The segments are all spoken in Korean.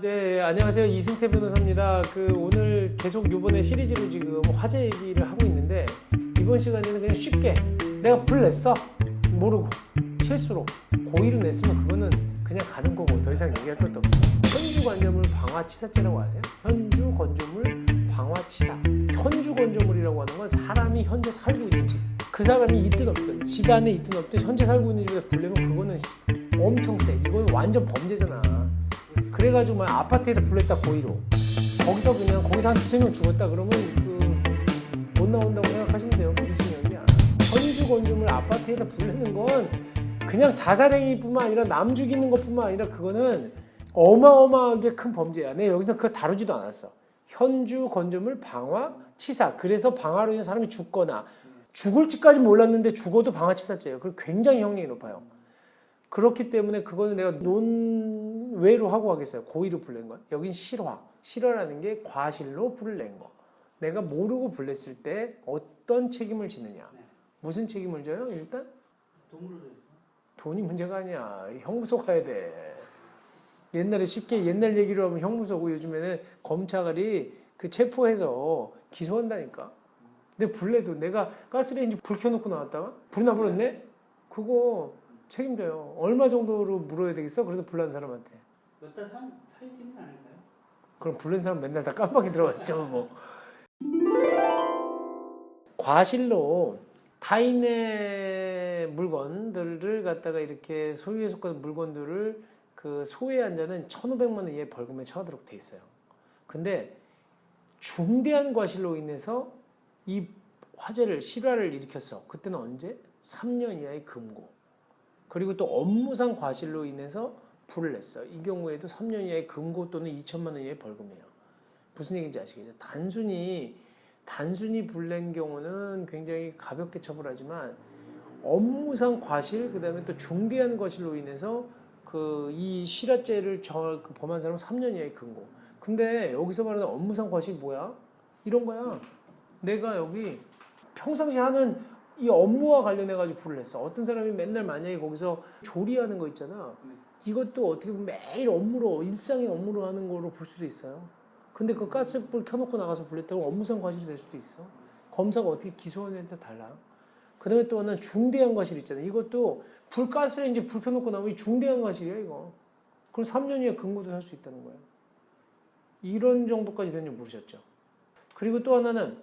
네, 안녕하세요. 이승태 변호사입니다. 오늘 계속 요번에 시리즈로 지금 화제 얘기를 하고 있는데, 이번 시간에는 그냥 쉽게 내가 불 냈어. 모르고 실수로 고의로 냈으면 그거는 그냥 가는 거고 더 이상 얘기할 것도 없죠. 현주 건조물 방화치사죄라고 아세요? 현주 건조물 방화치사. 현주 건조물이라고 하는 건 사람이 현재 살고 있는 집, 그 사람이 있든 없든 집 안에 있든 없든 현재 살고 있는 집에 불 내면 그거는 엄청 세. 이건 완전 범죄잖아. 그래가지고 막 아파트에다 불냈다 고의로, 거기서 한 두세 명 죽었다 그러면 못 나온다고 생각하시면 돼요. 미친년이야. 현주 건조물 아파트에다 불내는 건 그냥 자살행위뿐만 아니라 남 죽이는 것뿐만 아니라 그거는 어마어마하게 큰 범죄야. 내가 여기서 그거 다루지도 않았어. 현주 건조물 방화 치사. 그래서 방화로 인해 사람이 죽거나 죽을지까지 몰랐는데 죽어도 방화치사죄예요. 그리고 굉장히 형량이 높아요. 그렇기 때문에 그거는 내가 논외로 하고 하겠어요. 고의로 불 낸 거. 여긴 실화. 실화라는 게 과실로 불을 낸 거. 내가 모르고 불 냈을 때 어떤 책임을 지느냐. 무슨 책임을 져요? 일단 돈이 문제가 아니야. 형무소 가야 돼. 옛날에 쉽게 옛날 얘기로 하면 형무소고, 요즘에는 검찰이 체포해서 기소한다니까. 근데 불 내도 내가 가스레인지 불 켜놓고 나왔다가 불이 나버렸네? 그거 책임져요. 얼마 정도로 물어야 되겠어? 그래서 불난 사람한테. 몇 달 살지는 않을까요? 그럼 불난 사람 맨날 다 깜빡이 들어갔죠. 뭐. 과실로 타인의 물건들을 갖다가 이렇게 소유에 속하는 물건들을 소외한 자는 1,500만 원 이하의 벌금에 처하도록 돼 있어요. 근데 중대한 과실로 인해서 이 화재를, 실화를 일으켰어. 그때는 언제? 3년 이하의 금고. 그리고 또 업무상 과실로 인해서 불을 냈어. 이 경우에도 3년 이하의 금고 또는 2천만 원 이하의 벌금이에요. 무슨 얘기인지 아시겠죠? 단순히 불 낸 경우는 굉장히 가볍게 처벌하지만, 업무상 과실, 그 다음에 또 중대한 과실로 인해서 이 실화죄를 범한 사람은 3년 이하의 금고. 근데 여기서 말하는 업무상 과실이 뭐야? 이런 거야. 내가 여기 평상시 하는 이 업무와 관련해가지고 불을 냈어. 어떤 사람이 맨날 만약에 거기서 조리하는 거 있잖아. 이것도 어떻게 보면 매일 일상의 업무로 하는 거로 볼 수도 있어요. 근데 그 가스불 켜놓고 나가서 불냈다고 업무상 과실이 될 수도 있어. 검사가 어떻게 기소하느냐에 따라 달라. 그 다음에 또 하나는 중대한 과실 있잖아요. 이것도 가스레인지 불 켜놓고 나면 이 중대한 과실이야, 이거. 그럼 3년 이하 금고도 살 수 있다는 거예요. 이런 정도까지 되는 줄 모르셨죠? 그리고 또 하나는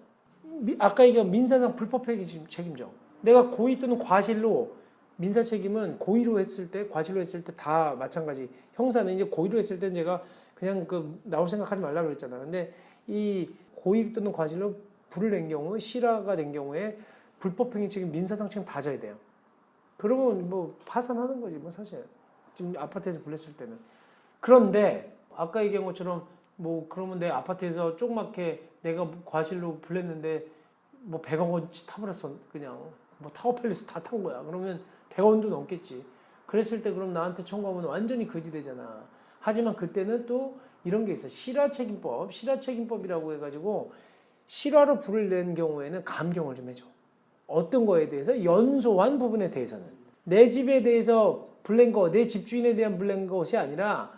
아까 얘기한 민사상 불법행위 책임져. 내가 고의 또는 과실로, 민사 책임은 고의로 했을 때, 과실로 했을 때 다 마찬가지. 형사는 이제 고의로 했을 때는 제가 그냥 나올 생각하지 말라고 그랬잖아. 근데 이 고의 또는 과실로 불을 낸 경우, 실화가 된 경우에 불법행위 책임, 민사상 책임 다 져야 돼요. 그러면 뭐 파산하는 거지, 뭐 사실. 지금 아파트에서 불냈을 때는. 그런데 아까 얘기한 것처럼 그러면 내 아파트에서 조그맣게 내가 과실로 불냈는데 100억 원치 타버렸어. 그냥 타워팰리스 다 탄 거야. 그러면 100억 원도 넘겠지. 그랬을 때 그럼 나한테 청구하면 완전히 거지 되잖아. 하지만 그때는 또 이런 게 있어. 실화책임법이라고 해가지고, 실화로 불을 낸 경우에는 감경을 좀 해줘. 어떤 거에 대해서? 연소한 부분에 대해서는. 내 집에 대해서 불낸 거, 내 집주인에 대한 불낸 것이 아니라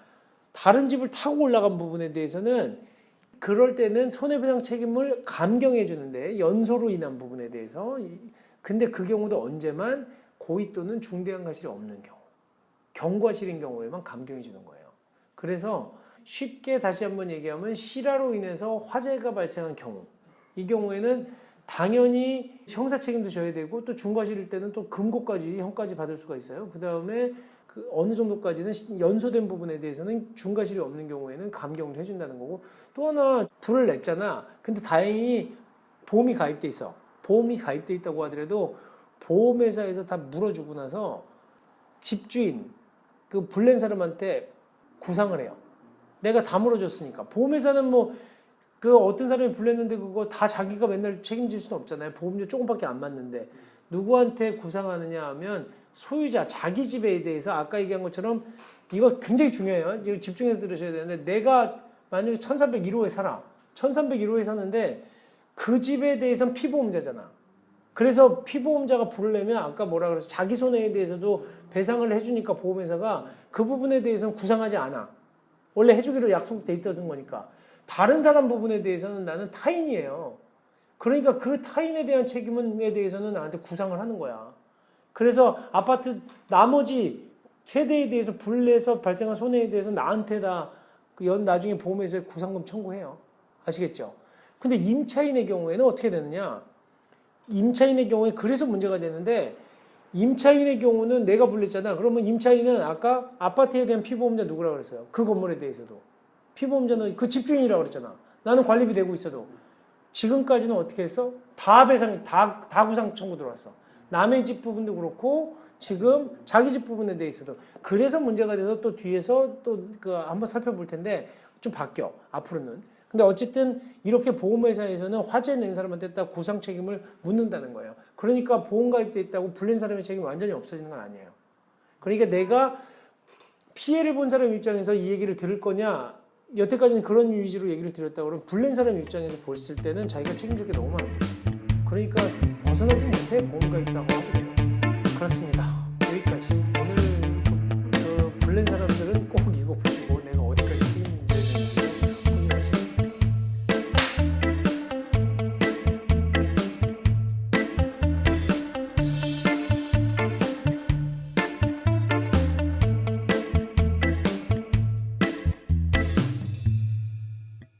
다른 집을 타고 올라간 부분에 대해서는, 그럴 때는 손해배상 책임을 감경해 주는데, 연소로 인한 부분에 대해서. 근데 그 경우도 언제만? 고의 또는 중대한 과실이 없는 경우, 경과실인 경우에만 감경해 주는 거예요. 그래서 쉽게 다시 한번 얘기하면, 실화로 인해서 화재가 발생한 경우, 이 경우에는 당연히 형사 책임도 져야 되고, 또 중과실일 때는 또 금고까지, 형까지 받을 수가 있어요. 그 다음에 어느 정도까지는 연소된 부분에 대해서는 중과실이 없는 경우에는 감경도 해준다는 거고, 또 하나 불을 냈잖아. 근데 다행히 보험이 가입돼 있어. 보험이 가입돼 있다고 하더라도 보험회사에서 다 물어주고 나서 집주인, 불 낸 사람한테 구상을 해요. 내가 다 물어줬으니까. 보험회사는 어떤 사람이 불 냈는데 그거 다 자기가 맨날 책임질 수는 없잖아요. 보험료 조금밖에 안 맞는데. 누구한테 구상하느냐 하면, 소유자, 자기 집에 대해서 아까 얘기한 것처럼, 이거 굉장히 중요해요. 이거 집중해서 들으셔야 되는데, 내가 만약에 1301호에 살아. 1301호에 사는데 그 집에 대해서는 피보험자잖아. 그래서 피보험자가 불을 내면 아까 뭐라 그래서 자기 손해에 대해서도 배상을 해주니까 보험회사가 그 부분에 대해서는 구상하지 않아. 원래 해주기로 약속돼 있던 거니까. 다른 사람 부분에 대해서는 나는 타인이에요. 그러니까 그 타인에 대한 책임에 대해서는 나한테 구상을 하는 거야. 그래서 아파트 나머지 세대에 대해서 불내서 발생한 손해에 대해서 나한테 다 나중에 보험회사에 구상금 청구해요. 아시겠죠? 근데 임차인의 경우에는 어떻게 되느냐? 임차인의 경우에 그래서 문제가 되는데, 임차인의 경우는 내가 불냈잖아. 그러면 임차인은 아까 아파트에 대한 피보험자 누구라고 그랬어요? 그 건물에 대해서도. 피보험자는 그 집주인이라고 그랬잖아. 나는 관리비 내고 있어도. 지금까지는 어떻게 했어? 다 배상, 다 구상 청구 들어왔어. 남의 집 부분도 그렇고, 지금 자기 집 부분에 대해서도. 그래서 문제가 돼서 또 뒤에서 또 한번 살펴볼 텐데, 좀 바뀌어. 앞으로는. 근데 어쨌든 이렇게 보험회사에서는 화재 낸 사람한테 딱 구상 책임을 묻는다는 거예요. 그러니까 보험 가입돼 있다고 불낸 사람의 책임이 완전히 없어지는 건 아니에요. 그러니까 내가 피해를 본 사람 입장에서 이 얘기를 들을 거냐, 여태까지는 그런 위주로 얘기를 드렸다고 그러면 불낸 사람 입장에서 봤을 때는 자기가 책임질 게 너무 많은 거예요. 그러니까 벗어나지 못해 보험 가입이라고 하게 돼요. 그렇습니다. 여기까지. 오늘 불낸 사람들은 꼭 이거 보시고